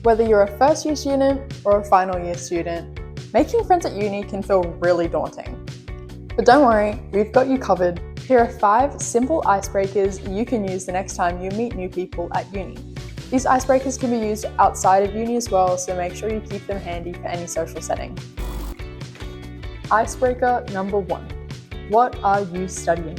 Whether you're a first year student or a final year student, making friends at uni can feel really daunting. But don't worry, we've got you covered. Here are 5 simple icebreakers you can use the next time you meet new people at uni. These icebreakers can be used outside of uni as well, so make sure you keep them handy for any social setting. Icebreaker number 1. What are you studying?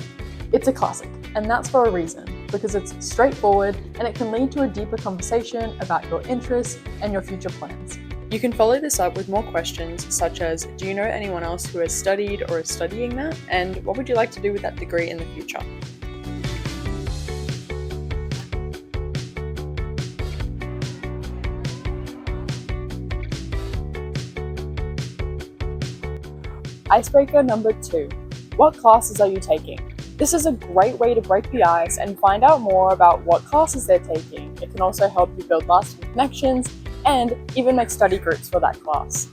It's a classic, and that's for a reason, because it's straightforward and it can lead to a deeper conversation about your interests and your future plans. You can follow this up with more questions such as, do you know anyone else who has studied or is studying that? And what would you like to do with that degree in the future? Icebreaker number 2. What classes are you taking? This is a great way to break the ice and find out more about what classes they're taking. It can also help you build lasting connections and even make study groups for that class.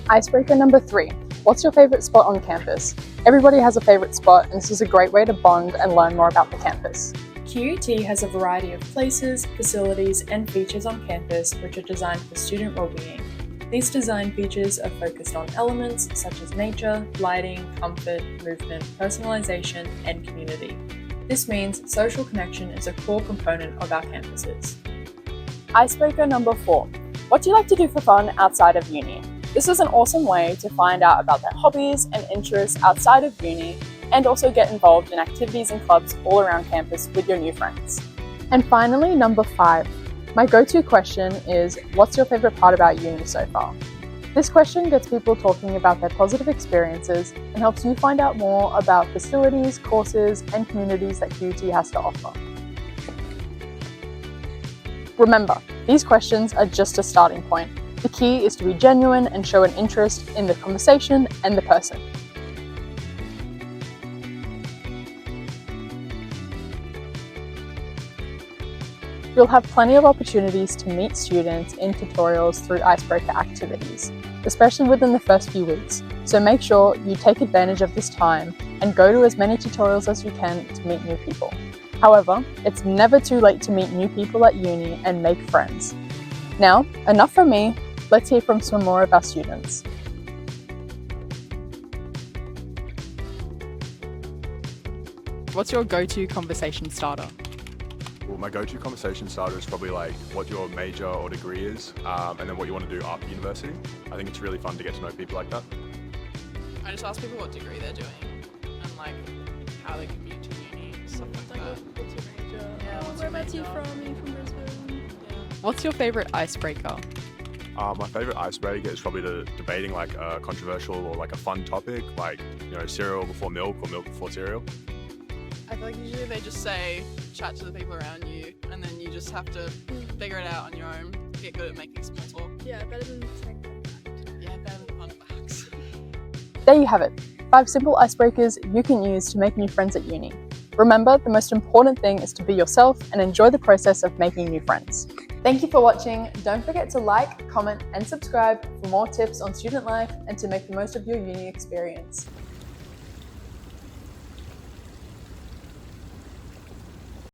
Icebreaker number 3. What's your favorite spot on campus? Everybody has a favorite spot, and this is a great way to bond and learn more about the campus. QUT has a variety of places, facilities, and features on campus which are designed for student well-being. These design features are focused on elements such as nature, lighting, comfort, movement, personalization, and community. This means social connection is a core component of our campuses. Icebreaker number 4. What do you like to do for fun outside of uni? This is an awesome way to find out about their hobbies and interests outside of uni and also get involved in activities and clubs all around campus with your new friends. And finally, number 5. My go-to question is, what's your favorite part about uni so far? This question gets people talking about their positive experiences and helps you find out more about facilities, courses, and communities that QUT has to offer. Remember, these questions are just a starting point. The key is to be genuine and show an interest in the conversation and the person. You'll have plenty of opportunities to meet students in tutorials through Icebreaker activities, especially within the first few weeks. So make sure you take advantage of this time and go to as many tutorials as you can to meet new people. However, it's never too late to meet new people at uni and make friends. Now, enough from me, let's hear from some more of our students. What's your go-to conversation starter? Well, my go-to conversation starter is probably like what your major or degree is, and then what you want to do after university. I think it's really fun to get to know people like that. I just ask people what degree they're doing and like how they commute to uni, stuff like that. What's your major? Yeah, what's Where your about you major? from? Are you from Brisbane? Yeah. What's your favourite icebreaker? My favorite icebreaker is probably debating like a controversial or like a fun topic, like cereal before milk or milk before cereal. I feel like usually they just say chat to the people around you and then you just have to figure it out on your own, get good at making small talk. Yeah, better than saying fun fact. Yeah, better than fun facts. There you have it, 5 simple icebreakers you can use to make new friends at uni. Remember, the most important thing is to be yourself and enjoy the process of making new friends. Thank you for watching. Don't forget to like, comment, and subscribe for more tips on student life and to make the most of your uni experience.